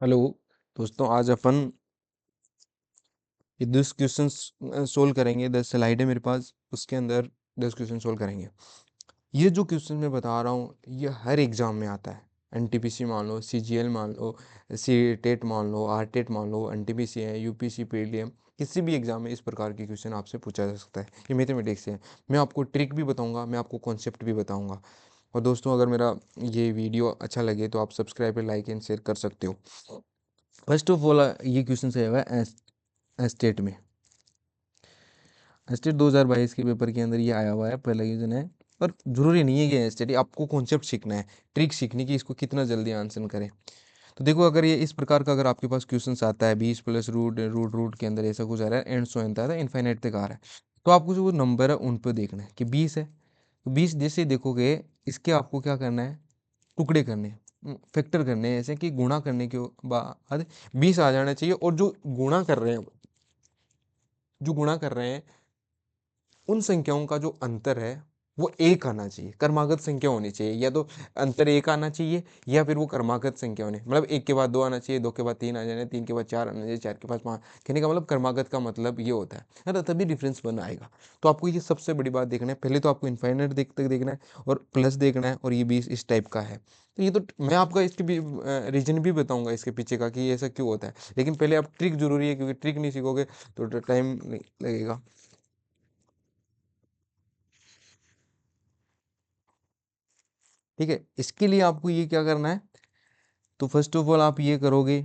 Hello दोस्तों, आज अपन ये 10 क्वेश्चंस सोल्व करेंगे। 10 स्लाइड है मेरे पास, उसके अंदर 10 क्वेश्चन सोल्व करेंगे। ये जो क्वेश्चन मैं बता रहा हूँ ये हर एग्जाम में आता है। एनटीपीसी मान लो, सीजीएल मान लो, सी टेट मान लो, आर टेट मान लो, एनटीपीसी है, यूपीसी, पीडीएम, किसी भी एग्जाम में इस प्रकार के क्वेश्चन आपसे पूछा जा सकता है। ये मैथमेटिक्स है। मैं आपको ट्रिक भी बताऊंगा, मैं आपको कॉन्सेप्ट भी बताऊंगा। और दोस्तों, अगर मेरा ये वीडियो अच्छा लगे तो आप सब्सक्राइब पे लाइक एंड शेयर कर सकते हो। फर्स्ट ऑफ ऑल, ये क्वेश्चन आया हुआ है एस्टेट में। एस्टेट 2022 के पेपर के अंदर ये आया हुआ है, पहला क्वेश्चन है। पर जरूरी नहीं है कि एस्टेट, आपको कॉन्सेप्ट सीखना है, ट्रिक सीखनी कि इसको कितना जल्दी आंसर करें। तो देखो, अगर ये इस प्रकार का अगर आपके पास क्वेश्चन आता है 20 प्लस रूट रूट रूट के अंदर ऐसा कुछ आ रहा है, एंड सो एंड आता है, इनफाइनाइट तक आ रहा है, तो आपको जो वो नंबर है उन पर देखना है कि 20 है। तो 20 जैसे देखोगे, इसके आपको क्या करना है, टुकड़े करने हैं, फैक्टर करने हैं, ऐसे कि गुणा करने के बाद 20 आ जाना चाहिए। और जो गुणा कर रहे हैं उन संख्याओं का जो अंतर है वो एक आना चाहिए, क्रमागत संख्या होनी चाहिए। या तो अंतर एक आना चाहिए या फिर वो क्रमागत संख्या होनी, मतलब एक के बाद दो आना चाहिए, दो के बाद तीन आ जाने, तीन के बाद चार आना चाहिए, चार के बाद पाँच। कहने का मतलब क्रमागत का मतलब ये होता है ना, तभी डिफरेंस बन आएगा। तो आपको ये सबसे बड़ी बात देखना है। पहले तो आपको इनफाइनाइट देखना है और प्लस देखना है, और ये 20 इस टाइप का है। तो ये तो मैं आपका इसके भी रीजन भी बताऊंगा इसके पीछे का कि ऐसा क्यों होता है। लेकिन पहले आप ट्रिक जरूरी है, क्योंकि ट्रिक नहीं सीखोगे तो टाइम लगेगा। ठीक है, इसके लिए आपको ये क्या करना है, तो फर्स्ट ऑफ ऑल आप ये करोगे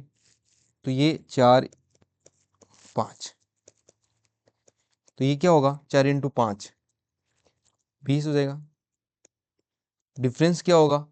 तो ये 4 5, तो ये क्या होगा, 4 × 5 20 हो जाएगा। डिफरेंस क्या होगा,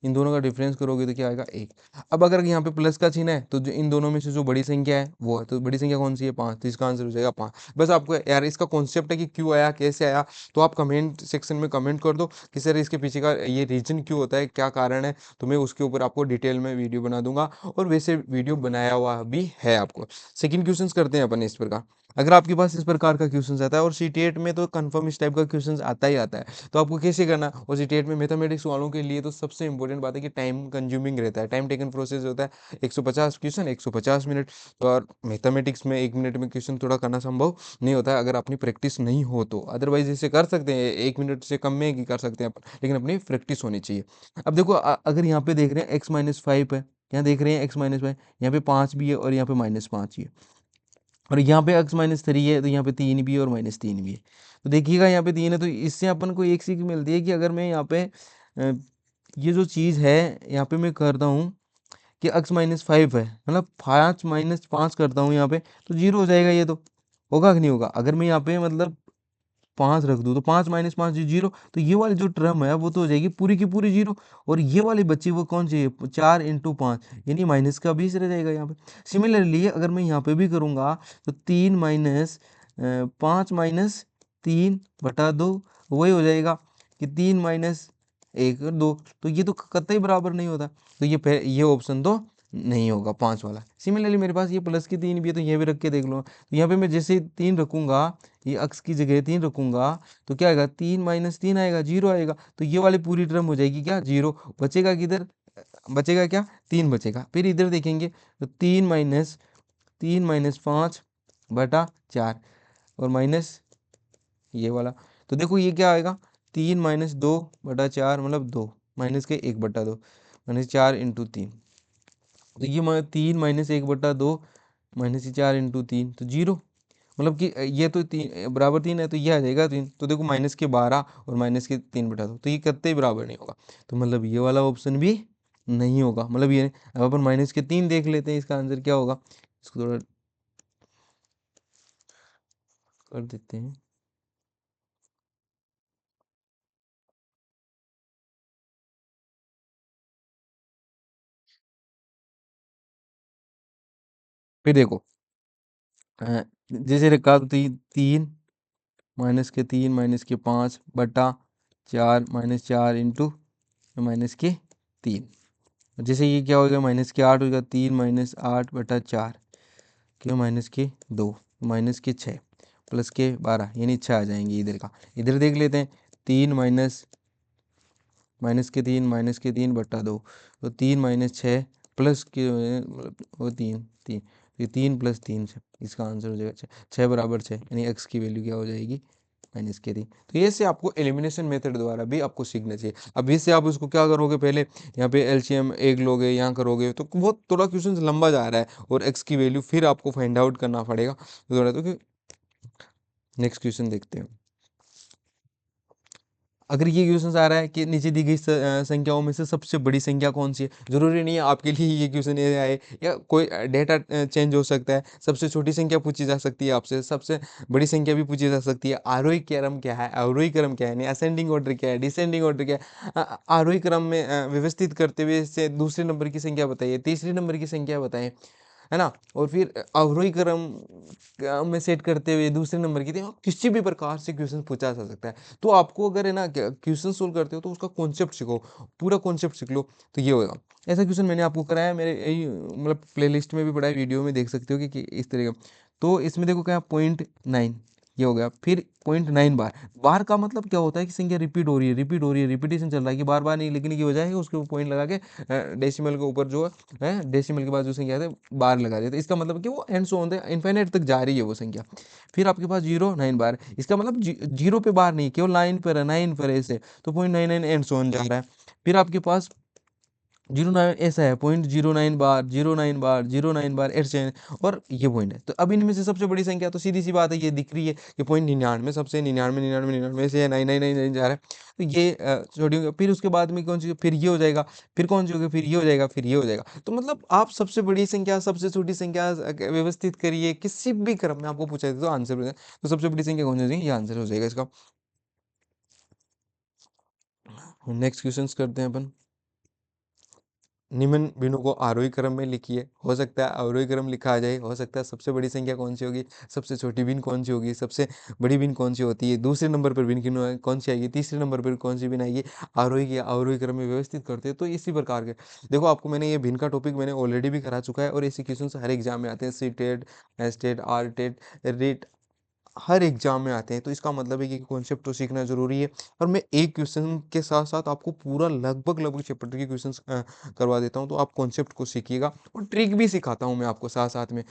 इन दोनों का डिफरेंस करोगे तो क्या आएगा, 1। अब अगर यहाँ पे प्लस का चिन्ह है तो जो इन दोनों में से जो बड़ी संख्या है वो है, तो बड़ी संख्या कौन सी है, 5, तो इसका आंसर हो जाएगा 5। बस आपको यार इसका कॉन्सेप्ट है कि क्यों आया, कैसे आया, तो आप कमेंट सेक्शन में कमेंट कर दो कि सर इसके पीछे का ये रीजन क्यों होता है, क्या कारण है। तो मैं उसके ऊपर आपको डिटेल में वीडियो बना दूंगा, और वैसे वीडियो बनाया हुआ भी है आपको। सेकंड क्वेश्चन करते हैं अपन इस प्रकार। अगर आपके पास इस प्रकार का क्वेश्चन आता है, और सीटेट में तो कंफर्म इस टाइप का क्वेश्चन आता ही आता है, तो आपको कैसे करना है। और सीटेट में मैथमेटिक्स वालों के लिए तो सबसे इंपॉर्टेंट बात है कि टाइम कंज्यूमिंग रहता है, टाइम टेकन प्रोसेस होता है। 150 क्वेश्चन 150 मिनट। तो और मैथमेटिक्स में 1 मिनट में क्वेश्चन थोड़ा करना संभव नहीं होता है, अगर अपनी प्रैक्टिस नहीं हो तो। अदरवाइज इसे कर सकते हैं, 1 मिनट से कम में ही कर सकते हैं अपन, लेकिन अपनी प्रैक्टिस होनी चाहिए। अब देखो, अगर यहाँ पे देख रहे हैं x-5 है, यहाँ देख रहे हैं x-5, यहाँ पे 5 भी है और यहाँ पे -5 ही है, और यहाँ पे x-3 है, तो यहाँ पे 3 भी है और -3 भी है। तो देखिएगा, यहाँ पे 3 है, तो इससे अपन को एक सीख मिलती है कि अगर मैं यहाँ पे ये जो चीज़ है यहाँ पे मैं करता हूँ कि x-5 है, मतलब 5 - 5 करता हूँ यहाँ पे, तो 0 हो जाएगा। ये तो होगा कि नहीं होगा। अगर मैं यहाँ पे मतलब 5 रख दूँ तो 5 - 5 0, तो ये वाली जो टर्म है वो तो हो जाएगी पूरी की पूरी 0। और ये वाली बच्ची वो कौन सी है, 4 × 5, यानी माइनस का 20 रह जाएगा यहाँ पे। सिमिलरली अगर मैं यहाँ पे भी करूँगा तो 5 - 3 वही हो जाएगा कि 3 - 1 2, तो ये तो कतई बराबर नहीं होता। तो ये ऑप्शन तो नहीं होगा, 5 वाला। सिमिलरली मेरे पास ये प्लस की 3 भी है, तो ये भी रख के देख लो। तो यहाँ पे मैं जैसे 3 रखूंगा, ये अक्स की जगह 3 रखूंगा, तो क्या आएगा, 3 - 3 आएगा, 0 आएगा। तो ये वाली पूरी टर्म हो जाएगी क्या, 0। बचेगा किधर, बचेगा क्या, 3 बचेगा। फिर इधर देखेंगे तो 3 - 5 और माइनस ये वाला। तो देखो ये क्या आएगा, 3 - 2/4 मतलब 2, माइनस के 1/2, -4 × 3। तो ये 3 - 1/2 -4 × 3, तो 0। मतलब कि ये तो 3 बराबर 3 है, तो ये आ जाएगा 3। तो देखो -12 और -3/2, तो ये कितने बराबर नहीं होगा। तो मतलब ये वाला ऑप्शन भी नहीं होगा, मतलब ये। अब अपन -3 देख लेते हैं, इसका आंसर क्या होगा, इसको थोड़ा कर देते हैं। फिर देखो, जैसे रखा तो 3 -3 - 5/4 -4 × -3। जैसे ये क्या होगा, -8 होगा, 3 - 8/4, क्यों, -2 -6 +12, यानी 6 आ जाएंगे इधर का। इधर देख लेते हैं, 3 -3 -3/2, तो 3 - 6 प्लस के मतलब वो 3 3 ये 3 + 3 6, इसका आंसर हो जाएगा 6। 6 बराबर 6 यानी x की वैल्यू क्या हो जाएगी -3। तो ये से आपको एलिमिनेशन मेथड द्वारा भी आपको सीखना चाहिए। अब इससे आप उसको क्या करोगे, पहले यहाँ पे एलसीएम 1 लोगे, यहाँ करोगे तो बहुत थोड़ा क्वेश्चन लंबा जा रहा है और x की वैल्यू फिर आपको फाइंड आउट करना पड़ेगा थोड़ा। तो नेक्स्ट क्वेश्चन देखते हैं। अगर ये क्वेश्चन आ रहा है कि नीचे दी गई संख्याओं में से सबसे बड़ी संख्या कौन सी है, जरूरी नहीं है आपके लिए ये क्वेश्चन ये आए, या कोई डेटा चेंज हो सकता है। सबसे छोटी संख्या पूछी जा सकती है आपसे, सबसे बड़ी संख्या भी पूछी जा सकती है। आरोही क्रम क्या है, अवरोही क्रम क्या है, असेंडिंग ऑर्डर क्या है, डिसेंडिंग ऑर्डर क्या है। आरोही क्रम में व्यवस्थित करते हुए से दूसरे नंबर की संख्या बताइए, तीसरे नंबर की संख्या बताएं, है ना। और फिर अवरोही क्रम में सेट करते हुए दूसरे नंबर की किसी भी प्रकार से क्वेश्चन पूछा जा सकता है। तो आपको अगर है ना क्वेश्चन सोल्व करते हो तो उसका कॉन्सेप्ट सीखो, पूरा कॉन्सेप्ट सीख लो, तो ये होगा। ऐसा क्वेश्चन मैंने आपको कराया, मेरे मतलब प्लेलिस्ट में भी पड़ा है, वीडियो में देख सकते हो कि इस तरह का। तो इसमें देखो क्या 0.9 ये हो गया, फिर 0.9 बार। बार का मतलब क्या होता है कि संख्या रिपीट हो रही है, रिपीट हो रही है, रिपीटेशन चल रहा है, कि बार बार नहीं लिखने की बजाय उसके ऊपर पॉइंट लगा के डेसिमल के ऊपर जो है डेसिमल के बाद जो संख्या है बार लगा देते, इसका मतलब कि वो एंड सो ऑन इनफाइनाइट तक जा रही है वो संख्या। फिर आपके पास 0 9 बार, इसका मतलब जीरो पे बार नहीं, केवल लाइन पर है, 9 पर है ऐसे, तो 0.99 एंड सो ऑन जा रहा है। फिर आपके पास 09 ऐसा है 0.09 बार, 09 बार, 09 बार ऐसे है, और ये पॉइंट है। तो अब इनमें से सबसे बड़ी संख्या तो सीधी सी बात है, ये दिख रही है कि 0.99 सबसे 99 99 99 से 999 जा रहा है। तो ये छोटी होगी। फिर उसके बाद में कौन सी, फिर ये हो जाएगा, फिर कौन सी होगी, फिर ये हो जाएगा, फिर ये हो जाएगा। तो मतलब आप सबसे बड़ी संख्या सबसे छोटी संख्या व्यवस्थित करिए, किसी भी क्रम में आपको पूछा जाए तो आंसर, तो सबसे बड़ी संख्या कौन सी हो जाएगी, ये आंसर हो जाएगा इसका। नेक्स्ट क्वेश्चन करते हैं अपन। निम्न भिन्नों को आरोही क्रम में लिखिए। हो सकता है अवरोही क्रम लिखा आ जाए, हो सकता है सबसे बड़ी संख्या कौन सी होगी, सबसे छोटी भिन्न कौन सी होगी, सबसे बड़ी भिन्न कौन सी होती है, दूसरे नंबर पर भिन्न कौन सी आएगी, तीसरे नंबर पर कौन सी भिन्न आएगी। आरोही या अवरोही क्रम में व्यवस्थित करते हैं। तो इसी प्रकार के देखो, आपको मैंने ये भिन्न का टॉपिक मैंने ऑलरेडी भी करा चुका है, और ऐसे क्वेश्चन हर एग्जाम में आते हैं, C TET, S TET, R TET, REET, हर एग्जाम में आते हैं। तो इसका मतलब है कि कॉन्सेप्ट तो सीखना जरूरी है। और मैं एक क्वेश्चन के साथ साथ आपको पूरा लगभग लगभग चैप्टर के क्वेश्चन करवा देता हूँ, तो आप कॉन्सेप्ट को सीखिएगा, और ट्रिक भी सिखाता हूँ मैं आपको साथ साथ में।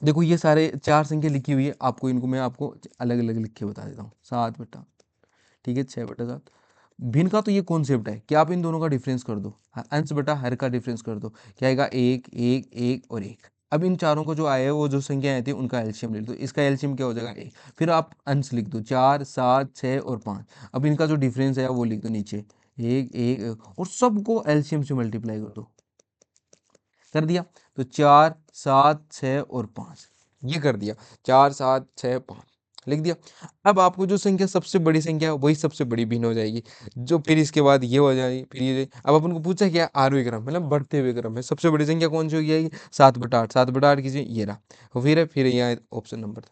देखो ये सारे 4 संख्या लिखी हुई है, आपको इनको मैं आपको अलग अलग लिख के बता देता हूँ। 7 बटा, ठीक है, 6/7। भिन्न का तो ये कॉन्सेप्ट है कि आप इन दोनों का डिफरेंस कर दो, अंश बटा हर का डिफरेंस कर दो, क्या आएगा 1 1 1 और 1। अब इन चारों को जो आया है, वो जो संख्या आई थी उनका एलसीएम ले लो, तो इसका एलसीएम क्या हो जाएगा 1। फिर आप अंश लिख दो 4 7 6 और 5। अब इनका जो डिफरेंस है वो लिख दो नीचे 1 1, और सबको एलसीएम से मल्टीप्लाई कर दो। कर दिया, तो 4 7 6 और 5 ये कर दिया, 4 7 6 5 लिख दिया। अब आपको जो संख्या सबसे बड़ी संख्या है वही सबसे बड़ी भिन्न हो जाएगी, जो फिर इसके बाद ये हो जाएगी, फिर ये। अब अपन को पूछा क्या, आरोही क्रम मतलब बढ़ते हुए क्रम में सबसे बड़ी संख्या कौन सी हो जाएगी, 7/8। 7/8 की ये रहा, और फिर है, फिर यहाँ ऑप्शन नंबर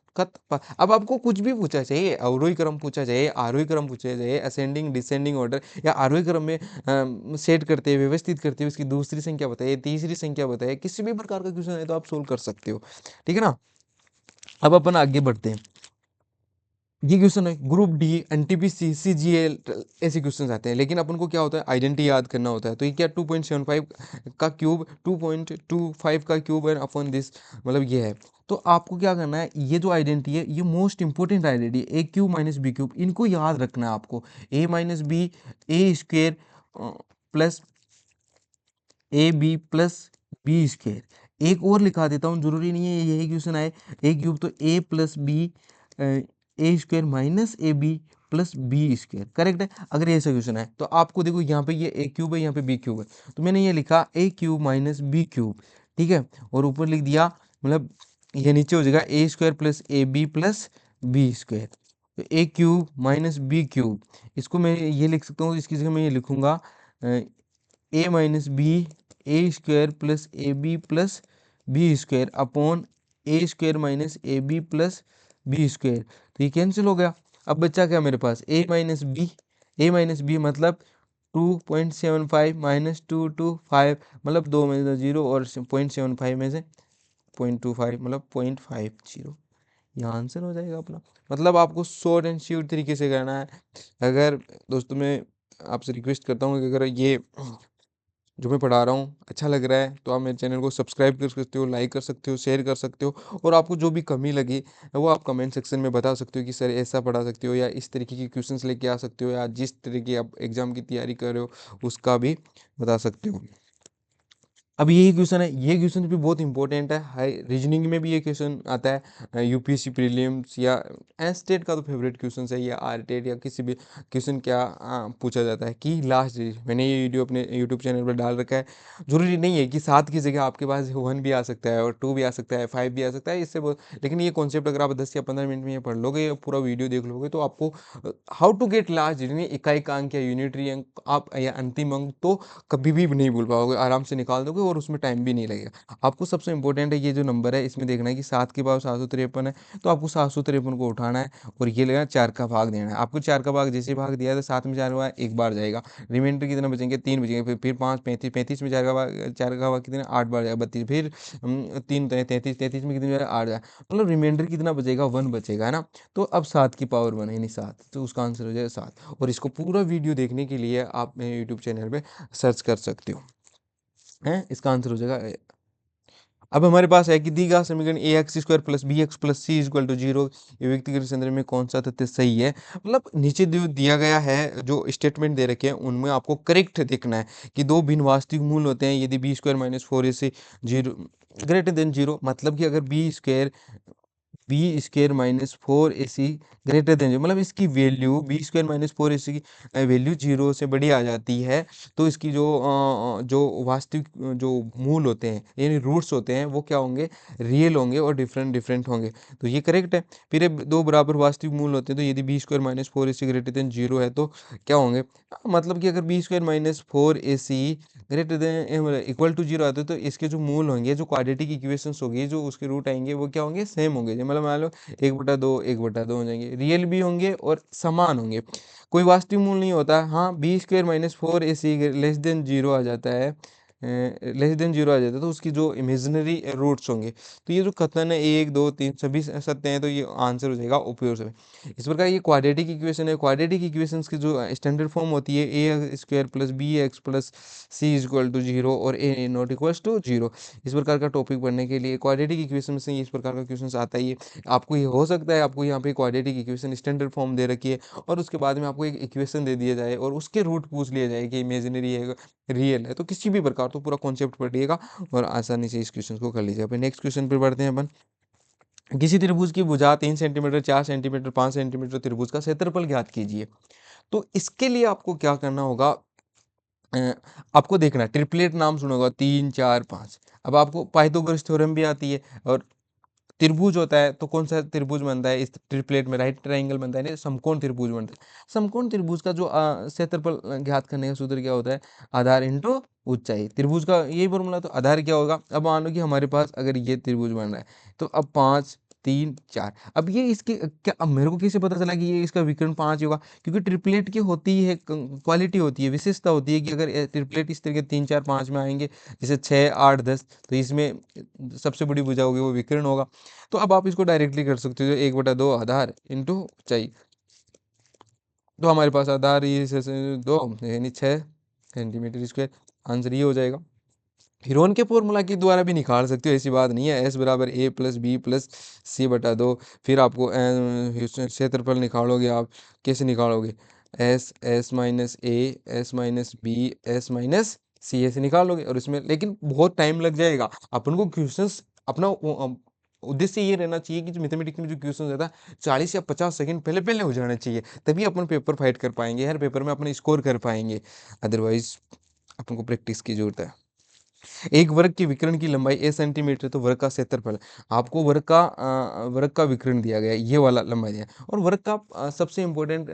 अब आपको कुछ भी पूछा चाहिए, अवरोही क्रम पूछा जाए, आरोही क्रम पूछा जाए, असेंडिंग डिसेंडिंग ऑर्डर, या आरोही क्रम में सेट करते हुए व्यवस्थित करते हुए उसकी दूसरी संख्या बताइए, तीसरी संख्या बताइए, किसी भी प्रकार का क्वेश्चन है तो आप सोल्व कर सकते हो, ठीक है ना। अब अपन आगे बढ़ते हैं। ये क्वेश्चन है ग्रुप डी, एनटीपीसी, सीजीएल, ऐसे क्वेश्चन आते हैं, लेकिन अपन को क्या होता है, आइडेंटिटी याद करना होता है। तो ये क्या 2.75 का क्यूब, 2.25 का क्यूब एंड अपॉन दिस, मतलब ये है। तो आपको क्या करना है, ये जो आइडेंटिटी है ये मोस्ट इंपॉर्टेंट आइडेंटिटी है, a cube minus b cube, इनको याद रखना है आपको। A minus b, a square plus a b plus b square. एक और लिखा देता हूँ, जरूरी नहीं है यही क्वेश्चन आए। ए क्यूब तो a plus b, a square minus a b plus b square, correct है। अगर ये ऐसा क्वेश्चन है तो आपको देखो यहाँ पे ये ए क्यूब है, यहाँ पे बी क्यूब है, तो मैंने ये लिखा ए क्यूब माइनस बी क्यूब, ठीक है, और ऊपर लिख दिया, मतलब ये नीचे हो जाएगा a square plus a b plus b square. तो a cube minus b cube, इसको मैं ये लिख सकता हूँ, इसकी जगह मैं ये लिखूंगा a minus b, a square plus a b plus b square upon a square minus a b plus b square. तो ये कैंसिल हो गया। अब बच्चा क्या मेरे पास, a minus b, a minus b मतलब 2.75 माइनस 225, मतलब 2 में से 0 और 0.75 में से 0.25 मतलब 0.50, यहाँ आंसर हो जाएगा अपना। मतलब आपको शॉर्ट एंड स्वीट तरीके से करना है। अगर दोस्तों मैं आपसे रिक्वेस्ट करता हूँ कि अगर ये जो मैं पढ़ा रहा हूँ अच्छा लग रहा है तो आप मेरे चैनल को सब्सक्राइब कर सकते हो, लाइक कर सकते हो, शेयर कर सकते हो, और आपको जो भी कमी लगी वो आप कमेंट सेक्शन में बता सकते हो कि सर ऐसा पढ़ा सकते हो, या इस तरीके के क्वेश्चंस लेके आ सकते हो, या जिस तरीके की आप एग्जाम की तैयारी कर रहे हो उसका भी बता सकते हो। अब यही क्वेश्चन है, ये क्वेश्चन भी बहुत इंपॉर्टेंट है, हाई रीजनिंग में भी ये क्वेश्चन आता है, यूपीएससी प्रीलिम्स या स्टेट का तो फेवरेट क्वेश्चन है, या आरटेट या किसी भी क्वेश्चन क्या पूछा जाता है कि लास्ट डिजिट। मैंने ये वीडियो अपने यूट्यूब चैनल पर डाल रखा है। जरूरी नहीं है कि 7 की जगह आपके पास 1 भी आ सकता है, और 2 भी आ सकता है, 5 भी आ सकता है, इससे बहुत, लेकिन ये कॉन्सेप्ट अगर आप 10 या 15 मिनट में ये पढ़ लोगे या पूरा वीडियो देख लोगे तो आपको how to get last digit, इकाई का अंक या यूनिटरी अंक आप या अंतिम अंक तो कभी भी नहीं भूल पाओगे, आराम से निकाल दोगे और उसमें टाइम भी नहीं लगेगा। आपको सबसे इंपॉर्टेंट है ये जो नंबर है इसमें देखना है कि 7 के पावर 753 है, तो आपको 753 को उठाना है और ये लेना 4 का भाग देना है। आपको 4 का भाग जैसे भाग दिया है तो 7 में 4 का भाग एक बार जाएगा, रिमाइंडर कितना बचेंगे, 3 बचेंगे, फिर 5 35, 35 में 4 का भाग कितना 8 बार जाएगा, 32, फिर 3 33, 33 में कितनी जाएगा 8 जाएगा, मतलब रिमाइंडर कितना बचेगा 1 बचेगा, है ना। तो अब 7 की पावर 1 यानी 7, तो उसका आंसर हो जाएगा 7। और इसको पूरा वीडियो देखने के लिए आप मेरे यूट्यूब चैनल पे सर्च कर सकते हो, हैं इसका आंसर हो जाएगा अब हमारे पास है कि दी गया समीकरण a x square plus b x plus c equal to 0 ये व्यक्तिगत संदर्भ में कौन सा तथ्य सही है। मतलब नीचे जो दिया गया है जो स्टेटमेंट दे रखे हैं उनमें आपको करेक्ट देखना है कि दो भिन्न वास्तविक मूल होते हैं यदि बी स्क्वायर माइनस 4 ए से 0 ग्रेटर देन 0, मतलब कि अगर B square minus 4ac greater than 0, मतलब इसकी value B square minus 4ac की वैल्यू 0 से बड़ी आ जाती है, तो इसकी जो वास्तविक जो मूल होते हैं यानी रूट्स होते हैं वो क्या होंगे, रियल होंगे और डिफरेंट डिफरेंट होंगे। तो ये करेक्ट है। फिर ये दो बराबर वास्तविक मूल होते हैं तो यदि B square minus 4ac greater than 0 है तो क्या होंगे, मतलब कि अगर B square minus 4ac greater than equal to 0 आते हैं तो इसके जो मूल होंगे, जो क्वाड्रेटिक इक्वेशंस होगी, जो उसके रूट आएंगे वो क्या होंगे, सेम होंगे। मतलब मान लो 1/2 हो जाएंगे, रियल भी होंगे और समान होंगे। कोई वास्तविक मूल नहीं होता, हाँ B square minus 4ac less than 0 आ जाता है, लेस देन 0 आ जाता है तो उसकी जो इमेजिनरी रूट्स होंगे। तो ये जो कथन है 1 2 3 सभी सत्य हैं, तो ये आंसर हो जाएगा उपयोग से। इस प्रकार ये क्वाड्रेटिक इक्वेशन है। क्वाड्रेटिक इक्वेशंस की जो स्टैंडर्ड फॉर्म होती है a square plus b x plus c is equal to 0 और ए नॉट इक्वल्स टू 0। इस प्रकार का टॉपिक पढ़ने के लिए क्वाड्रेटिक इक्वेशन से इस प्रकार का क्वेश्चन आता ही है। आपको ये हो सकता है आपको यहाँ पे क्वाड्रेटिक इक्वेशन स्टैंडर्ड फॉर्म दे रखी है और उसके बाद में आपको एक इक्वेशन दे दिया जाए और उसके रूट पूछ लिया जाए कि इमेजिनरी है रियल है, तो किसी भी प्रकार तो पूरा कॉन्सेप्ट पढ़िएगा और आसानी से इस क्वेश्चन को कर लीजिएगा। फिर नेक्स्ट क्वेश्चन पर बढ़ते हैं अपन। किसी त्रिभुज की भुजा 3 सेंटीमीटर 4 सेंटीमीटर 5 सेंटीमीटर त्रिभुज का क्षेत्रफल ज्ञात कीजिए। तो इसके लिए आपको क्या करना होगा, अ, आपको देखना है ट्रिपलेट नाम सुना होगा 3 4 5। अब आपको पाइथागोरस थ्योरम भी आती है, और त्रिभुज होता है तो कौन सा त्रिभुज बनता है इस ट्रिपलेट में, राइट ट्रायंगल बनता है नहीं समकोण त्रिभुज बनता है। समकोण त्रिभुज का जो क्षेत्रफल ज्ञात करने का सूत्र क्या होता है, आधार इंटू ऊंचाई। त्रिभुज का यही फॉर्मूला, तो आधार क्या होगा, अब मान लो कि हमारे पास अगर ये त्रिभुज बन रहा है तो अब 5 3 4, अब ये इसके क्या, अब मेरे को कैसे पता चला कि ये इसका विकर्ण 5 होगा, क्योंकि ट्रिपलेट की होती है क्वालिटी होती है, विशेषता होती है कि अगर ट्रिपलेट इस तरीके 3 4 5 में आएंगे, जैसे 6 8 10, तो इसमें सबसे बड़ी भुजा होगी वो विकर्ण होगा। तो अब आप इसको डायरेक्टली कर सकते हो 1/2 आधार इंटू ऊंचाई। तो हमारे पास आधार ये 2 यानी 6 सेंटीमीटर स्क्वायर, आंसर ये हो जाएगा। हिरोन के फॉर्मूला के द्वारा भी निकाल सकते हो, ऐसी बात नहीं है। एस बराबर a plus b plus c बटा 2। फिर आपको क्षेत्रफल निकालोगे आप, कैसे निकालोगे, s s minus a s minus b s minus c ऐसे निकालोगे, और इसमें लेकिन बहुत टाइम लग जाएगा। अपन को क्वेश्चंस अपना उद्देश्य ये रहना चाहिए कि जो मैथमेटिक्स में जो क्वेश्चन रहता है 40 या 50 सेकंड पहले पहले हो जाना चाहिए, तभी अपन पेपर फाइट कर पाएंगे, हर पेपर में अपन स्कोर कर पाएंगे। अदरवाइज अपन को प्रैक्टिस की जरूरत है। एक वर्ग के विकर्ण की लंबाई ए सेंटीमीटर, तो वर्ग का क्षेत्रफल, आपको वर्ग का विकर्ण दिया गया है, ये वाला लंबाई दिया है। और वर्ग का सबसे इंपॉर्टेंट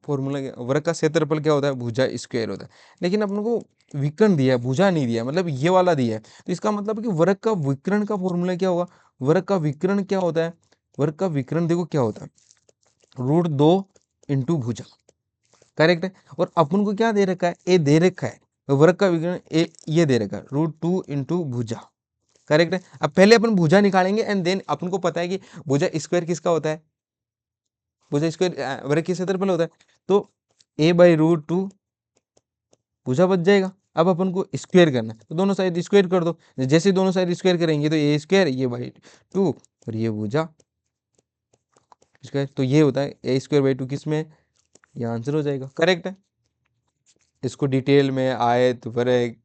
फॉर्मूला, वर्ग का क्षेत्रफल क्या होता है, भुजा स्क्वायर होता है। लेकिन अपन को विकर्ण दिया है, भुजा नहीं दिया, मतलब ये वाला दिया है, तो इसका मतलब है कि वर्ग का विकर्ण का फॉर्मूला क्या होगा, वर्ग का विकर्ण क्या होता है, वर्ग का विकर्ण देखो क्या होता है, √2 इंटू भुजा, करेक्ट है। और अपन को क्या दे रखा है, ए दे रखा है, वर्ग का विकर्ण ए ये दे रखा है √2 इंटू भुजा, करेक्ट है। अब पहले अपन भुजा निकालेंगे एंड देन अपन को पता है कि भुजा स्क्वायर किसका होता है, भुजा स्क्वायर वर्ग के क्षेत्रफल होता है, तो a/√2 भुजा बच जाएगा, अब अपन को स्क्वायर करना है, तो दोनों साइड स्क्वायर कर दो। जैसे दोनों साइड स्क्वायर करेंगे तो ए स्क्वायर, ये बाई 2 और ये भुजा स्क्वायर, तो ये होता है ए स्क्वायर बाई 2 किस में, ये आंसर हो जाएगा, करेक्ट है। इसको डिटेल में आयत वर्ग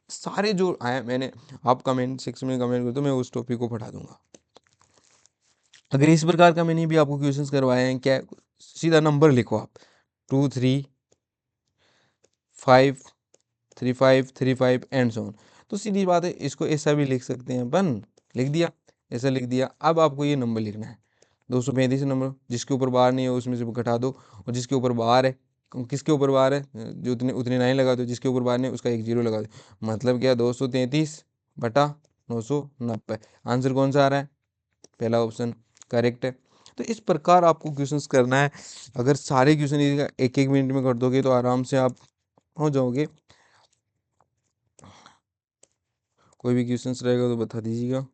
सारे जो आया मैंने, आप कमेंट सेक्शन में कमेंट कर दो, मैं उस टॉपिक को पढ़ा दूंगा। अगर इस प्रकार का मैंने भी आपको क्वेश्चंस करवाए हैं, क्या सीधा नंबर लिखो आप 2 3 5 3 5 3 5 एंड सो ऑन, तो सीधी बात है, इसको ऐसा भी लिख सकते हैं अपन, लिख दिया, ऐसा लिख दिया। अब आपको ये नंबर लिखना है 235 नंबर, जिसके ऊपर बार नहीं है उसमें से घटा दो, और जिसके ऊपर बार है, किसके ऊपर बार है, जो उतने उतने 9 लगा दो, जिसके ऊपर बार नहीं उसका एक जीरो लगा दो, मतलब क्या 233 बटा 990। आंसर कौन सा आ रहा है, पहला ऑप्शन करेक्ट है। तो इस प्रकार आपको क्वेश्चंस करना है। अगर सारे क्वेश्चन एक एक मिनट में कर दोगे तो आराम से आप हो जाओगे। कोई भी क्वेश्चंस रहेगा तो बता दीजिएगा।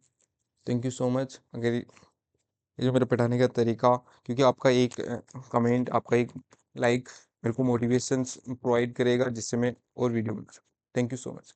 Thank you so much. अगर ये जो मेरे पढ़ाने का तरीका, क्योंकि आपका एक कमेंट, आपका एक लाइक मेरे को मोटिवेशन प्रोवाइड करेगा, जिससे मैं और वीडियो बना सकूँ। Thank you so much.